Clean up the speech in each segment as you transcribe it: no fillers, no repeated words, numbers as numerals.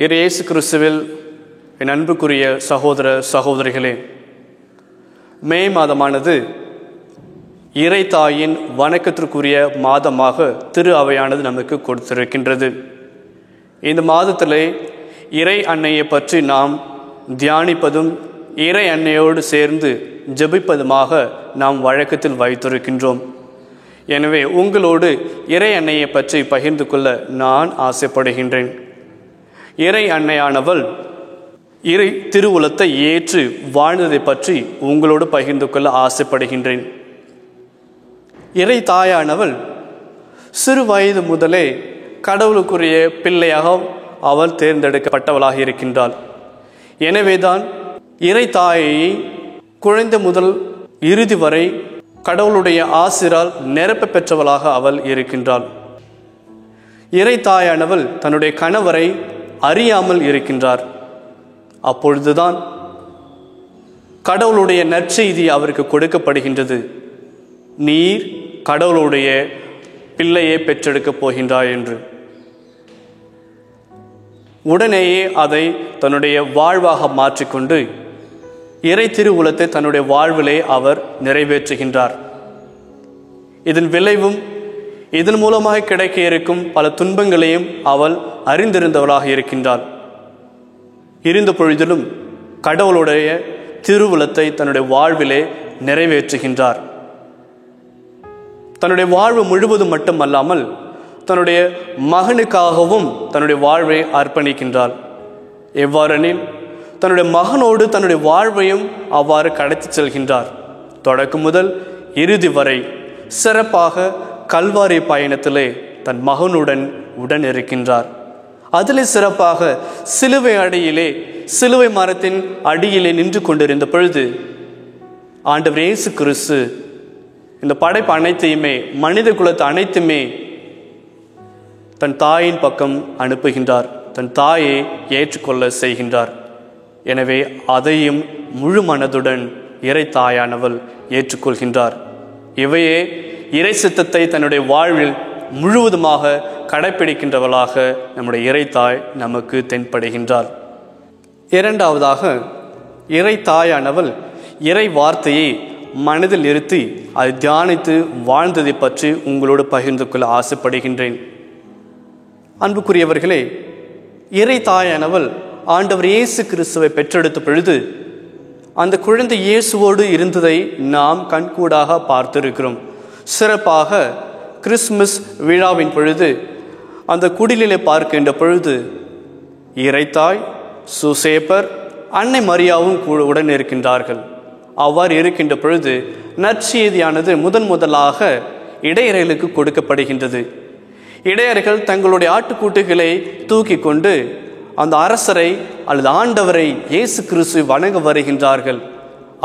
இயேசு கிறிஸ்துவில் என் அன்புக்குரிய சகோதர சகோதரிகளே, மே மாதமானது இறை தாயின் வணக்கத்திற்குரிய மாதமாக திரு அவையானது நமக்கு கொடுத்திருக்கின்றது. இந்த மாதத்திலே இறை அன்னையை பற்றி நாம் தியானிப்பதும் இறை அன்னையோடு சேர்ந்து ஜெபிப்பதுமாக நாம் வழக்கத்தில் வைத்திருக்கின்றோம். எனவே உங்களோடு இறை அன்னையை பற்றி பகிர்ந்து கொள்ள நான் ஆசைப்படுகின்றேன். இறை அன்னையானவள் இறை திருவுளத்தை ஏற்று வாழ்ந்ததை பற்றி உங்களோடு பகிர்ந்து கொள்ள ஆசைப்படுகின்றேன். இறை தாயானவள் சிறு வயது முதலே கடவுளுக்குரிய பிள்ளையாக அவள் தேர்ந்தெடுக்கப்பட்டவளாக இருக்கின்றாள். எனவேதான் இறை தாயை குழந்தை முதல் இறுதி வரை கடவுளுடைய ஆசிரால் நிரப்ப பெற்றவளாக அவள் இருக்கின்றாள். இறை தாயானவள் தன்னுடைய கணவரை அறியாமல் இருக்கின்றார். அப்பொழுதுதான் கடவுளுடைய நற்செய்தி அவருக்கு கொடுக்கப்படுகின்றது. நீர் கடவுளுடைய பிள்ளையை பெற்றெடுக்கப் போகின்றாய் என்று. உடனேயே அதை தன்னுடைய வாழ்வாக மாற்றிக்கொண்டு இறை திருவுளத்தை தன்னுடைய வாழ்விலே அவர் நிறைவேற்றுகின்றார். இதன் விளைவும் இதன் மூலமாக கிடைக்க இருக்கும் பல துன்பங்களையும் அவள் அறிந்திருந்தவளாக இருக்கின்றாள். இருந்த பொழுதிலும் கடவுளுடைய திருவுளத்தை தன்னுடைய வாழ்விலே நிறைவேற்றுகின்றார். தன்னுடைய வாழ்வு முழுவதும் மட்டுமல்லாமல் தன்னுடைய மகனுக்காகவும் தன்னுடைய வாழ்வை அர்ப்பணிக்கின்றாள். எவ்வாறெனில் தன்னுடைய மகனோடு தன்னுடைய வாழ்வையும் அவ்வாறு கடத்தி செல்கின்றார். தொடக்கம் முதல் இறுதி வரை சிறப்பாக கல்வாரி பயணத்திலே தன் மகனுடன் உடன் இருக்கின்றார். அதிலே சிறப்பாக சிலுவை அடியிலே, சிலுவை மரத்தின் அடியிலே நின்று கொண்டிருந்த பொழுது ஆண்டவர் இயேசு கிறிஸ்து இந்த படைப்பு அனைத்தையுமே, மனித குலத்தை அனைத்துமே தன் தாயின் பக்கம் அனுப்புகின்றார். தன் தாயை ஏற்றுக்கொள்ள செய்கின்றார். எனவே அதையும் முழு மனதுடன் இறை தாயானவள் ஏற்றுக்கொள்கின்றார். இவையே இறை சித்தத்தை தன்னுடைய வாழ்வில் முழுவதுமாக கடைப்பிடிக்கின்றவளாக நம்முடைய இறை தாய் நமக்கு தென்படுகின்றார். இரண்டாவதாக, இறை தாயானவள் இறை வார்த்தையை மனதில் நிறுத்தி அதை தியானித்து வாழ்ந்ததை பற்றி உங்களோடு பகிர்ந்து கொள்ள ஆசைப்படுகின்றேன். அன்புக்குரியவர்களே, இறை தாயானவள் ஆண்டவர் இயேசு கிறிஸ்துவை பெற்றெடுத்த பொழுது அந்த குழந்தை இயேசுவோடு இருந்ததை நாம் கண்கூடாக பார்த்திருக்கிறோம். சிறப்பாக கிறிஸ்துமஸ் விழாவின் பொழுது அந்த குடிலிலே பார்க்கின்ற பொழுது இறைத்தாய், சூசேப்பர், அன்னை மரியாவும் உடன் இருக்கின்றார்கள். அவ்வாறு இருக்கின்ற பொழுது நற்செய்தியானது முதலாக இடையர்களுக்கு கொடுக்கப்படுகின்றது. இடையர்கள் தங்களுடைய ஆட்டுக்கூட்டுகளை தூக்கி கொண்டு அந்த அரசரை அல்லது ஆண்டவரை இயேசு கிறிஸ்துவை வணங்க வருகின்றார்கள்.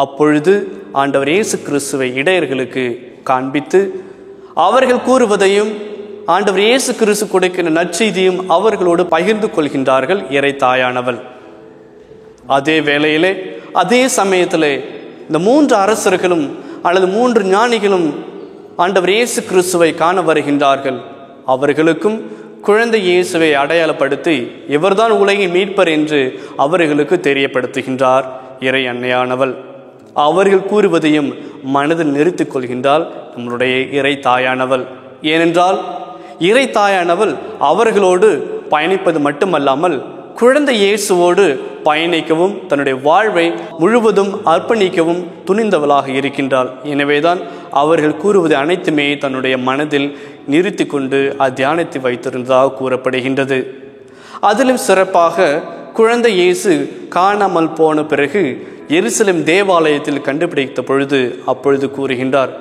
அப்பொழுது ஆண்டவர் இயேசு கிறிஸ்துவை இடையர்களுக்கு காண்பித்து அவர்கள் கூறுவதையும் ஆண்டவர் இயேசு கிறிஸ்து கொடுக்கின்ற நற்செய்தியும் அவர்களோடு பகிர்ந்து கொள்கின்றார்கள் இறை தாயானவள். அதே வேளையிலே, அதே சமயத்திலே இந்த 3 அரசர்களும் அல்லது 3 ஞானிகளும் ஆண்டவர் இயேசு கிறிஸ்துவை காண வருகின்றார்கள். அவர்களுக்கும் குழந்தை இயேசுவை அடையாளப்படுத்தி இவர்தான் உலகின் மீட்பர் என்று அவர்களுக்கு தெரியப்படுத்துகின்றார் இறை அன்னையானவள். அவர்கள் கூறுவதையும் மனதில் நிறுத்திக் கொள்கின்றாள் நம்முடைய இறை தாயானவள். ஏனென்றால் இறை தாயானவள் அவர்களோடு பயணிப்பது மட்டுமல்லாமல் குழந்தை இயேசுவோடு பயணிக்கவும் தன்னுடைய வாழ்வை முழுவதும் அர்ப்பணிக்கவும் துணிந்தவளாக இருக்கின்றாள். எனவேதான் அவர்கள் கூறுவது அனைத்துமே தன்னுடைய மனதில் நிறுத்தி கொண்டு தியானித்து வைத்திருந்ததாக கூறப்படுகின்றது. அதிலும் சிறப்பாக குழந்தை இயேசு காணாமல் போன பிறகு எருசலேம் தேவாலயத்தில் கண்டுபிடித்த பொழுது அப்பொழுது கூறுகின்றார்,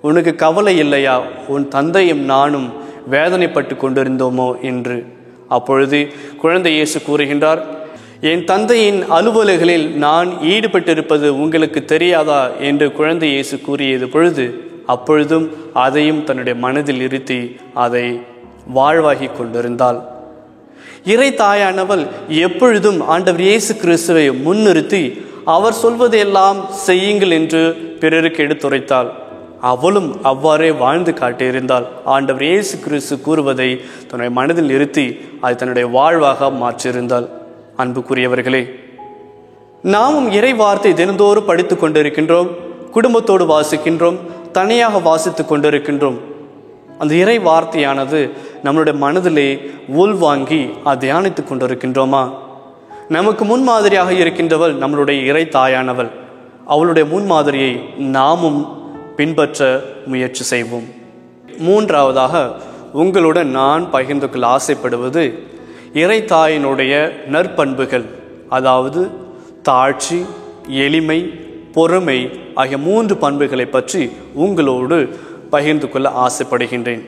உனக்கு கவலை இல்லையா? உன் தந்தையும் நானும் வேதனைப்பட்டு கொண்டிருந்தோமோ என்று. அப்பொழுது குழந்தை இயேசு கூறுகின்றார், என் தந்தையின் அலுவல்களில் நான் ஈடுபட்டிருப்பது உங்களுக்கு தெரியாதா என்று குழந்தை இயேசு கூறியது பொழுது அப்பொழுதும் அதையும் தன்னுடைய மனதில் இருத்தி அதை வாழ்வாகி கொண்டிருந்தாள். இறை தாயானவள் எப்பொழுதும் ஆண்டவர் இயேசு கிறிஸ்துவை முன்னிறுத்தி அவர் சொல்வதையெல்லாம் செய்யுங்கள் என்று பிறருக்கு எடுத்துரைத்தாள். அவளும் அவ்வாறே வாழ்ந்து காட்டியிருந்தால் ஆண்டவர் இயேசு கிறிஸ்து கூறுவதை தன்னுடைய மனதில் நிறுத்தி அதை தன்னுடைய வாழ்வாக மாற்றியிருந்தாள். அன்புக்குரியவர்களே, நாமும் இறை வார்த்தை தினந்தோறும் படித்து கொண்டிருக்கின்றோம், குடும்பத்தோடு வாசிக்கின்றோம், தனியாக வாசித்து கொண்டிருக்கின்றோம். அந்த இறை வார்த்தையானது நம்மளுடைய மனதிலே உள்வாங்கி அதை தியானித்து கொண்டிருக்கின்றோமா? நமக்கு முன்மாதிரியாக இருக்கின்றவள் நம்மளுடைய இறை தாயானவள். அவளுடைய முன்மாதிரியை நாமும் பின்பற்ற முயற்சி செய்வோம். மூன்றாவதாக உங்களுடன் நான் பகிர்ந்து கொள்ள ஆசைப்படுவது இறை தாயினுடைய நற்பண்புகள், அதாவது தாழ்ச்சி, எளிமை, பொறுமை ஆகிய 3 பண்புகளை பற்றி உங்களோடு பகிர்ந்து கொள்ள ஆசைப்படுகின்றேன்.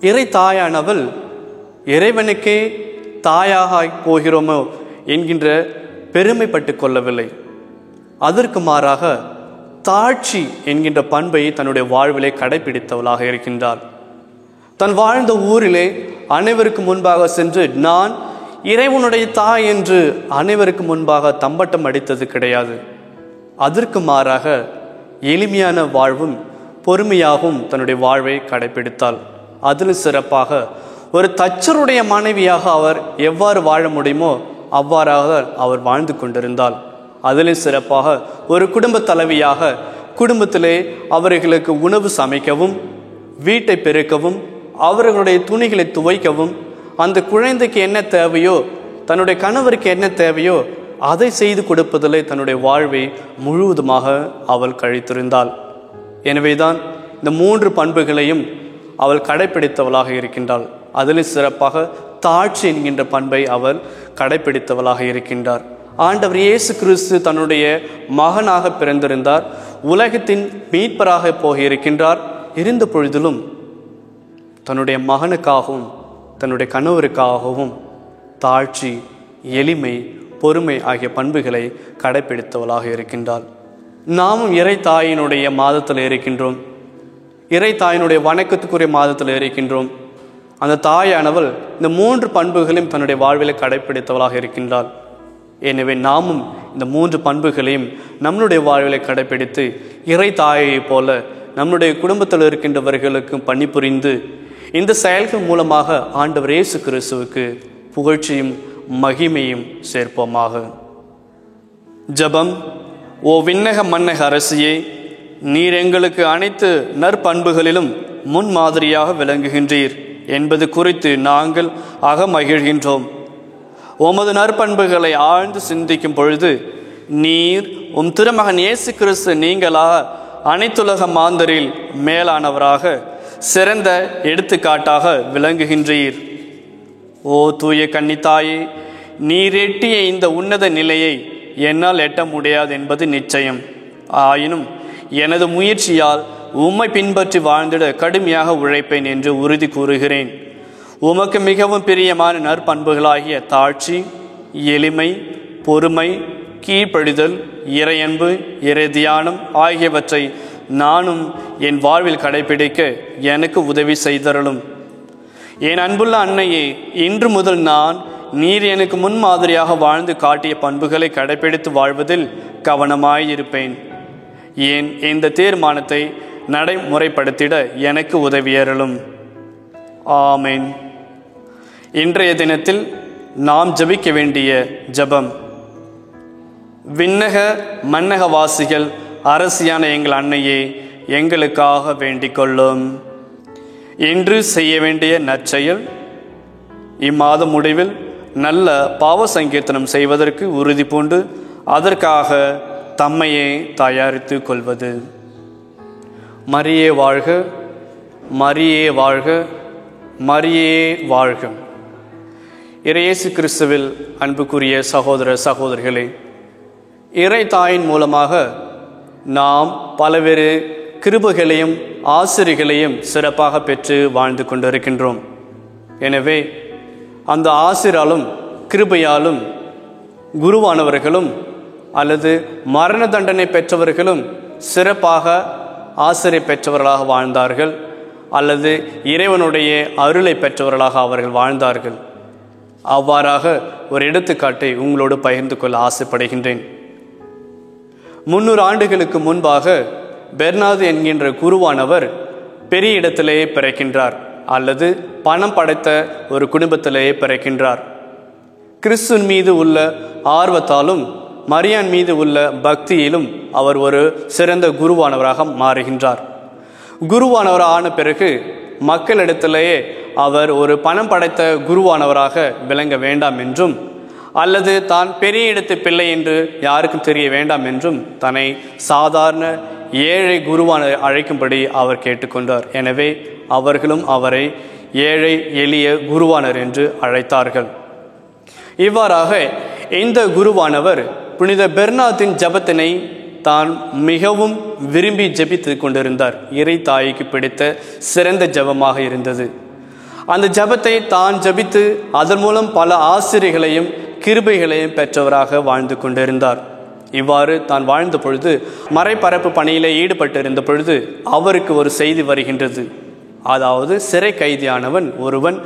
இறை தாயானவள் இறைவனுக்கே தாயாக போகிறோமோ என்கின்ற பெருமைப்பட்டு கொள்ளவில்லை. அதற்கு மாறாக தாழ்ச்சி என்கின்ற பண்பை தன்னுடைய வாழ்விலே கடைபிடித்தவளாக இருக்கின்றாள். தன் வாழ்ந்த ஊரிலே அனைவருக்கு முன்பாக சென்று நான் இறைவனுடைய தாய் என்று அனைவருக்கு முன்பாக தம்பட்டம் அடித்தது கிடையாது. அதற்கு மாறாக எளிமையான வாழ்வும் பொறுமையாகவும் தன்னுடைய வாழ்வை கடைபிடித்தாள். அதில் சிறப்பாக ஒரு தச்சருடைய மனைவியாக அவர் எவ்வாறு வாழ முடியுமோ அவ்வாறாக அவர் வாழ்ந்து கொண்டிருந்தாள். அதிலும் சிறப்பாக ஒரு குடும்ப தலைவியாக குடும்பத்திலே அவர்களுக்கு உணவு சமைக்கவும், வீட்டை பெருக்கவும், அவர்களுடைய துணிகளை துவைக்கவும், அந்த குழந்தைக்கு என்ன தேவையோ, தன்னுடைய கணவருக்கு என்ன தேவையோ அதை செய்து கொடுப்பதிலே தன்னுடைய வாழ்வை முழுவதுமாக அவள் கழித்திருந்தாள். எனவேதான் இந்த 3 பண்புகளையும் அவள் கடைபிடித்தவளாக இருக்கின்றாள். அதில் சிறப்பாக தாழ்ச்சி என்கின்ற பண்பை அவள் கடைபிடித்தவளாக இருக்கின்றார். ஆண்டவர் இயேசு கிறிஸ்து தன்னுடைய மகனாக பிறந்திருந்தார், உலகத்தின் மீட்பராக போகியிருக்கின்றார். இருந்த பொழுதிலும் தன்னுடைய மகனுக்காகவும் தன்னுடைய கணவருக்காகவும் தாழ்ச்சி, எளிமை, பொறுமை ஆகிய பண்புகளை கடைபிடித்தவளாக இருக்கின்றாள். நாமும் இறை தாயினுடைய மாதத்தில் இருக்கின்றோம், இறை தாயினுடைய வணக்கத்துக்குரிய மாதத்தில் இருக்கின்றோம். அந்த தாயானவள் இந்த 3 பண்புகளையும் தன்னுடைய வாழ்வில் கடைபிடித்தவளாக இருக்கின்றாள். எனவே நாமும் இந்த 3 பண்புகளையும் நம்முடைய வாழ்வில் கடைபிடித்து இறை தாயை போல நம்முடைய குடும்பத்தில் இருக்கின்றவர்களுக்கு பணிபுரிந்து இந்த செயல்கள் மூலமாக ஆண்டவர் இயேசு கிறிஸ்துவுக்கு புகழ்ச்சியும் மகிமையும் சேர்ப்போமாக. ஜெபம். ஓ விண்ணக மன்னக அரசியே, நீர் எங்களுக்கு அனைத்து நற்பண்புகளிலும் முன்மாதிரியாக விளங்குகின்றீர் என்பது குறித்து நாங்கள் அகமகிழ்கின்றோம். உமது நற்பண்புகளை ஆழ்ந்து சிந்திக்கும் பொழுது நீர் உம் திருமகன் இயேசு கிறிஸ்து நீங்களாக அனைத்துலக மாந்தரில் மேலானவராக சிறந்த எடுத்துக்காட்டாக விளங்குகின்றீர். ஓ தூய கன்னித்தாயே, நீர் எட்டிய இந்த உன்னத நிலையை என்னால் எட்ட முடியாது என்பது நிச்சயம். ஆயினும் எனது முயற்சியால் உம்மை பின்பற்றி வாழ்ந்திட கடுமையாக உழைப்பேன் என்று உறுதி கூறுகிறேன். உமக்கு மிகவும் பிரியமான நற்பண்புகளாகிய தாழ்ச்சி, எளிமை, பொறுமை, கீழ்ப்படிதல், இறையன்பு, இறை தியானம் ஆகியவற்றை நானும் என் வாழ்வில் கடைபிடிக்க எனக்கு உதவி செய்தருளும். என் அன்புள்ள அன்னையே, இன்று முதல் நான் நீர் எனக்கு முன்மாதிரியாக வாழ்ந்து காட்டிய பண்புகளை கடைபிடித்து வாழ்வதில் கவனமாயிருப்பேன். ஏன் இந்த தீர்மானத்தை நடைமுறைப்படுத்திட எனக்கு உதவியருளும். ஆமென். இன்றைய தினத்தில் நாம் ஜெபிக்க வேண்டிய ஜெபம். விண்ணக மன்னக வாசிகள் அரசியான எங்கள் அன்னையே, எங்களுக்காக வேண்டிக் கொள்ளும். இன்று செய்ய வேண்டிய நற்செயல். இம்மாத முடிவில் நல்ல பாவ சங்கீர்த்தனம் செய்வதற்கு உறுதி பூண்டு அதற்காக தம்மையே தயாரித்து கொள்வது. மரியே வாழ்க, மரியே வாழ்க, மரியே வாழ்க. இயேசு கிறிஸ்துவில் அன்புக்குரிய சகோதர சகோதரிகளே, இறை தாயின் மூலமாக நாம் பல்வேறு கிருபைகளையும் ஆசிரியர்களையும் சிறப்பாக பெற்று வாழ்ந்து கொண்டிருக்கின்றோம். எனவே அந்த ஆசிராலும் கிருபையாலும் குருவானவர்களும் அல்லது மரண தண்டனை பெற்றவர்களும் சிறப்பாக ஆசிரியர் பெற்றவர்களாக வாழ்ந்தார்கள், அல்லது இறைவனுடைய அருளை பெற்றவர்களாக அவர்கள் வாழ்ந்தார்கள். அவ்வாறாக ஒரு எடுத்துக்காட்டை உங்களோடு பகிர்ந்து கொள்ள ஆசைப்படுகின்றேன். 300 ஆண்டுகளுக்கு முன்பாக பெர்னாது என்கின்ற குருவானவர் பெரிய இடத்திலேயே பிறக்கின்றார் அல்லது பணம் படைத்த ஒரு குடும்பத்திலேயே பிறக்கின்றார். கிறிஸ்துவின் மீது உள்ள ஆர்வத்தாலும் மரியான் மீது உள்ள பக்தியிலும் அவர் ஒரு சிறந்த குருவானவராக மாறுகின்றார். குருவானவர் ஆன பிறகு மக்களிடத்திலேயே அவர் ஒரு பணம் படைத்த குருவானவராக விளங்க வேண்டாம் என்றும் அல்லது தான் பெரிய இடத்து பிள்ளை என்று யாருக்கும் தெரிய வேண்டாம் என்றும் தன்னை சாதாரண ஏழை குருவான அழைக்கும்படி அவர் கேட்டுக்கொண்டார். எனவே அவர்களும் அவரை ஏழை எளிய குருவானர் என்று அழைத்தார்கள். இவ்வாறாக இந்த குருவானவர் புனித பெர்னாத்தின் ஜபத்தினை தான் மிகவும் விரும்பி ஜபித்து கொண்டிருந்தார். இறை தாய்க்கு பிடித்த சிறந்த ஜபமாக இருந்தது. அந்த ஜபத்தை தான் ஜபித்து அதன் மூலம் பல ஆசிரியர்களையும் கிருபைகளையும் பெற்றவராக வாழ்ந்து கொண்டிருந்தார். இவ்வாறு தான் வாழ்ந்த பொழுது மறைபரப்பு பணியிலே ஈடுபட்டிருந்த பொழுது அவருக்கு ஒரு செய்தி வருகின்றது. அதாவது சிறை கைதியானவன் ஒருவன்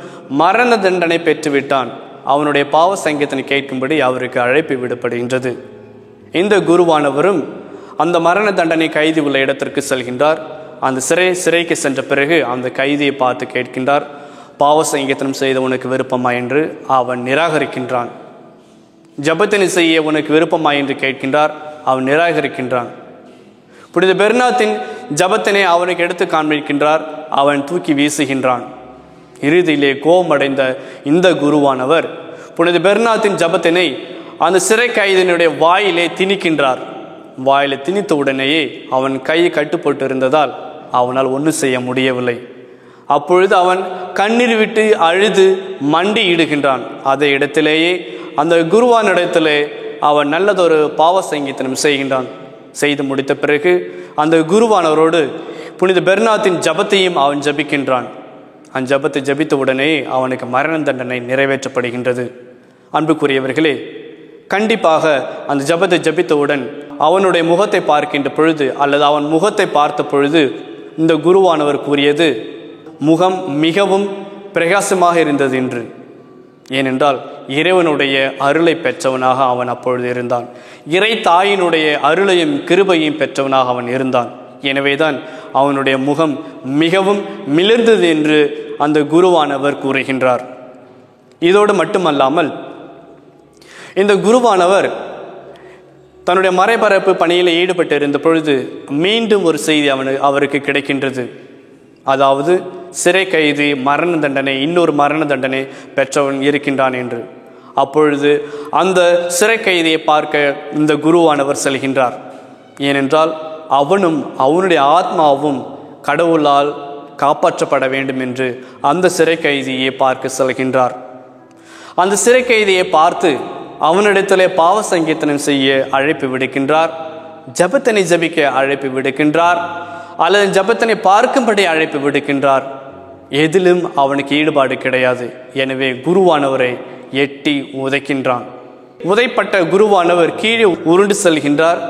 மரண தண்டனை பெற்றுவிட்டான். அவனுடைய பாவ சங்கீதனை கேட்கும்படி அவருக்கு அழைப்பு விடப்படுகின்றது. இந்த குருவானவரும் அந்த மரண தண்டனை கைதி உள்ள இடத்திற்கு செல்கின்றார். அந்த சிறைக்கு சென்ற பிறகு அந்த கைதியை பார்த்து கேட்கின்றார், பாவ சங்கீதனம் செய்த உனக்கு விருப்பமா என்று. அவன் நிராகரிக்கின்றான். ஜபத்தினை செய்ய உனக்கு விருப்பமா என்று கேட்கின்றார். அவன் நிராகரிக்கின்றான். புனித பெர்னாத்தின் ஜபத்தினை அவனுக்கு எடுத்து காண்பிக்கின்றார். அவன் தூக்கி வீசுகின்றான். இறுதியிலே கோபமடைந்த இந்த குருவானவர் புனித பெர்னாத்தின் ஜபத்தினை அந்த சிறை கைதினுடைய வாயிலே திணிக்கின்றார். வாயில திணித்த உடனேயே அவன் கை கட்டுப்பட்டு இருந்ததால் அவனால் ஒன்றும் செய்ய முடியவில்லை. அப்பொழுது அவன் கண்ணீர் விட்டு அழுது மண்டி இடுகின்றான். அதே இடத்திலேயே அந்த குருவான இடத்திலே அவன் நல்லதொரு பாவ சங்கீதனம் செய்கின்றான். செய்து முடித்த பிறகு அந்த குருவானவரோடு புனித பெர்னாத்தின் ஜபத்தையும் அவன் ஜபிக்கின்றான். அந்த ஜபத்தை ஜபித்த உடனே அவனுக்கு மரண தண்டனை நிறைவேற்றப்படுகின்றது. அன்புக்குரியவர்களே, கண்டிப்பாக அந்த ஜபத்தை ஜபித்தவுடன் அவனுடைய முகத்தை பார்க்கின்ற பொழுது அல்லது அவன் முகத்தை பார்த்த பொழுது இந்த குருவானவர் கூறியது, முகம் மிகவும் பிரகாசமாக இருந்தது என்று. ஏனென்றால் இறைவனுடைய அருளை பெற்றவனாக அவன் அப்பொழுது இருந்தான். இறை தாயினுடைய அருளையும் கிருபையும் பெற்றவனாக அவன் இருந்தான். எனவேதான் அவனுடைய முகம் மிகவும் மிளிர்ந்தது என்று அந்த குருவானவர் கூறுகின்றார். இதோடு மட்டுமல்லாமல் இந்த குருவானவர் தன்னுடைய மறைபரப்பு பணியில் ஈடுபட்டு இருந்த பொழுது மீண்டும் ஒரு செய்தி அவருக்கு கிடைக்கின்றது. அதாவது சிறை கைதி மரண தண்டனை, இன்னொரு மரண தண்டனை பெற்றவன் இருக்கின்றான் என்று. அப்பொழுது அந்த சிறை கைதியை பார்க்க இந்த குருவானவர் செல்கின்றார். ஏனென்றால் அவனும் அவனுடைய ஆத்மாவும் கடவுளால் காப்பாற்றப்பட வேண்டும் என்று அந்த சிறை கைதியை பார்க்க செல்கின்றார். அந்த சிறை கைதியை பார்த்து அவனிடத்திலே பாவ சங்கீதனம் செய்ய அழைப்பு விடுக்கின்றார். ஜபத்தினை ஜபிக்க அழைப்பு விடுக்கின்றார். அல்லது ஜபத்தினை பார்க்கும்படி அழைப்பு விடுக்கின்றார். எதிலும் அவனுக்கு ஈடுபாடு கிடையாது. எனவே குருவானவரை எட்டி உதைக்கின்றான். உதைப்பட்ட குருவானவர் கீழே உருண்டு செல்கின்றார்.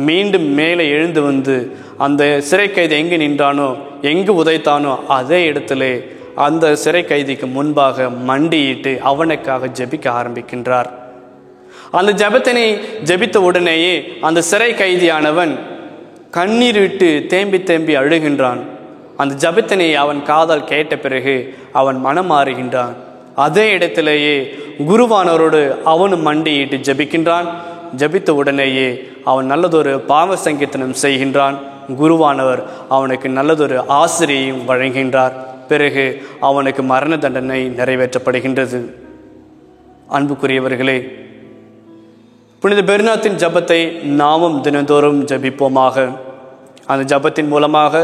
மீண்டும் மேலே எழுந்து வந்து அந்த சிறை கைதி எங்கு நின்றானோ, எங்கு உதைத்தானோ அதே இடத்திலே அந்த சிறை கைதிக்கு முன்பாக மண்டியிட்டு அவனுக்காக ஜெபிக்க ஆரம்பிக்கின்றார். அந்த ஜபத்தினை ஜபித்த உடனேயே அந்த சிறை கைதியானவன் கண்ணீர் விட்டு தேம்பி தேம்பி அழுகின்றான். அந்த ஜபத்தினை அவன் காதால் கேட்ட பிறகு அவன் மனம் மாறுகின்றான். அதே இடத்திலேயே குருவானவரோடு அவனும் மண்டியிட்டு ஜபிக்கின்றான். ஜபித்த உடனேயே அவன் நல்லதொரு பாவ சங்கீதனம் செய்கின்றான். குருவானவர் அவனுக்கு நல்லதொரு ஆசிரியையும் வழங்குகின்றார். பிறகு அவனுக்கு மரண தண்டனை நிறைவேற்றப்படுகின்றது. அன்புக்குரியவர்களே, புனித பெர்னாத்தின் ஜபத்தை நாமும் தினந்தோறும் ஜபிப்போமாக. அந்த ஜபத்தின் மூலமாக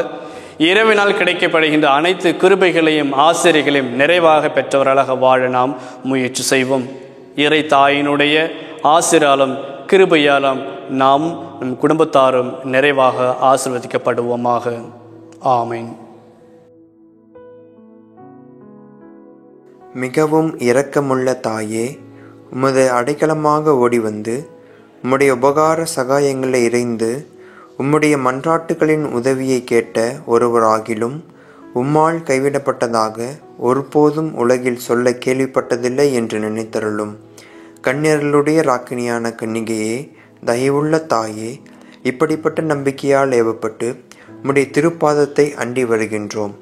இறைவனால் கிடைக்கப்படுகின்ற அனைத்து கிருபைகளையும் ஆசிரியர்களையும் நிறைவாக பெற்றவர்களாக வாழ நாம் முயற்சி செய்வோம். இறை தாயினுடைய ஆசிராலும் கிருபையாலும் நாம் நம் குடும்பத்தாரும் நிறைவாக ஆசீர்வதிக்கப்படுவோமாக. ஆமென். மிகவும் இரக்கமுள்ள தாயே, உமது அடைக்கலமாக ஓடி வந்து உம்முடைய உபகார சகாயங்களை இறைந்து உம்முடைய மன்றாட்டுகளின் உதவியை கேட்ட ஒருவராகிலும் உம்மால் கைவிடப்பட்டதாக ஒருபோதும் உலகில் சொல்ல கேள்விப்பட்டதில்லை என்று நினைத்தருளும். கன்னியர்களுடைய ராக்கினியான கன்னிகையே, தயவுள்ள தாயே, இப்படிப்பட்ட நம்பிக்கையால் ஏவப்பட்டு உம்முடைய திருப்பாதத்தை அண்டி வருகின்றோம்.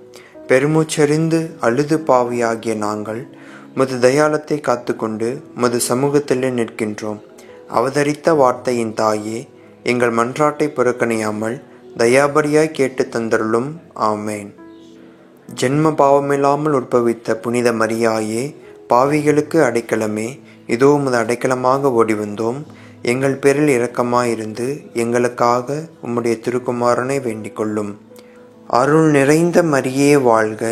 பெருமூச்செறிந்து அழுது பாவியாகிய நாங்கள் உமது தயாளத்தை காத்துக்கொண்டு உமது சமூகத்திலே நிற்கின்றோம். அவதரித்த வார்த்தையின் தாயே, எங்கள் மன்றாட்டை புறக்கணியாமல் தயாபரியாய் கேட்டு தந்தருளும். ஆமேன். ஜென்ம பாவமில்லாமல் உற்பவித்த புனித மரியாயே, பாவிகளுக்கு அடைக்கலமே, இதோ உமது அடைக்கலமாக ஓடி வந்தோம். எங்கள் பேரில் இரக்கமாயிருந்து எங்களுக்காக உம்முடைய திருக்குமாரனை வேண்டிக் கொள்ளும். அருள் நிறைந்த மரியே வாழ்க,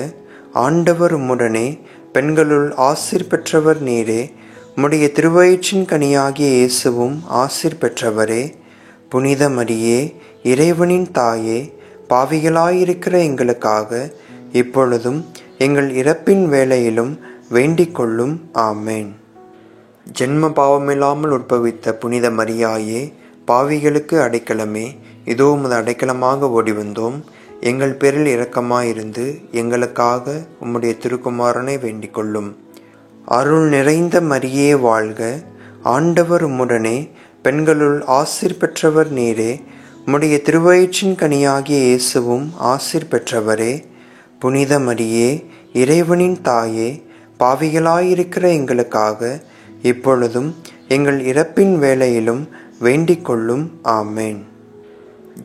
ஆண்டவர் உம்முடனே, பெண்களுள் ஆசீர் பெற்றவர் நீரே. உம்முடைய திருவயிற்றின் கனியாகிய இயேசுவும் ஆசீர் பெற்றவரே. புனித மரியே, இறைவனின் தாயே, பாவிகளாயிருக்கிற எங்களுக்காக இப்பொழுதும் எங்கள் இறப்பின் வேளையிலும் வேண்டிக் கொள்ளும். ஆமேன். ஜென்ம பாவமில்லாமல் உற்பவித்த புனித மரியாயே, பாவிகளுக்கு அடைக்கலமே, இதோ உமது அடைக்கலமாக ஓடி வந்தோம். எங்கள் பேரில் இரக்கமாயிருந்து எங்களுக்காக உம்முடைய திருக்குமாரனை வேண்டிக் கொள்ளும். அருள் நிறைந்த மரியே வாழ்க, ஆண்டவர் உம்முடனே, பெண்களுள் ஆசீர் பெற்றவர் நீரே. உம்முடைய திருவயிற்றின் கனியாகிய இயேசுவும் ஆசீர் பெற்றவரே. புனித மரியே, இறைவனின் தாயே, பாவிகளாயிருக்கிற எங்களுக்காக இப்பொழுதும் எங்கள் இறப்பின் வேளையிலும் வேண்டிக் கொள்ளும். ஆமேன்.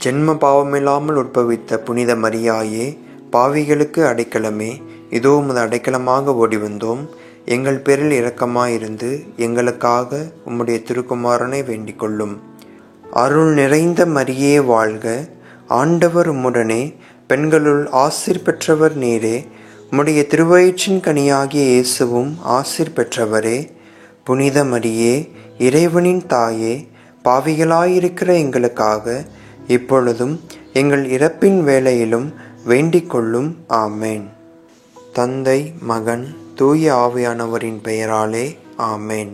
ஜென்ம பாவமில்லாமல் உற்பவித்த புனித மரியாயே, பாவிகளுக்கு அடைக்கலமே, இதோ உமது அடைக்கலமாக ஓடி வந்தோம். எங்கள் பேரில் இரக்கமாயிருந்து எங்களுக்காக உம்முடைய திருக்குமாரனை வேண்டிக் கொள்ளும். அருள் நிறைந்த மரியே வாழ்க, ஆண்டவர் உம்முடனே, பெண்களுள் ஆசீர் பெற்றவர் நீரே. உம்முடைய திருவயிற்றின் கனியாகிய இயேசுவும் ஆசீர் பெற்றவரே. புனித மரியே, இறைவனின் தாயே, பாவிகளாயிருக்கிற எங்களுக்காக இப்பொழுதும் எங்கள் இறப்பின் வேளையிலும் வேண்டிக் கொள்ளும். ஆமேன். தந்தை, மகன், தூய ஆவியானவரின் பெயராலே. ஆமேன்.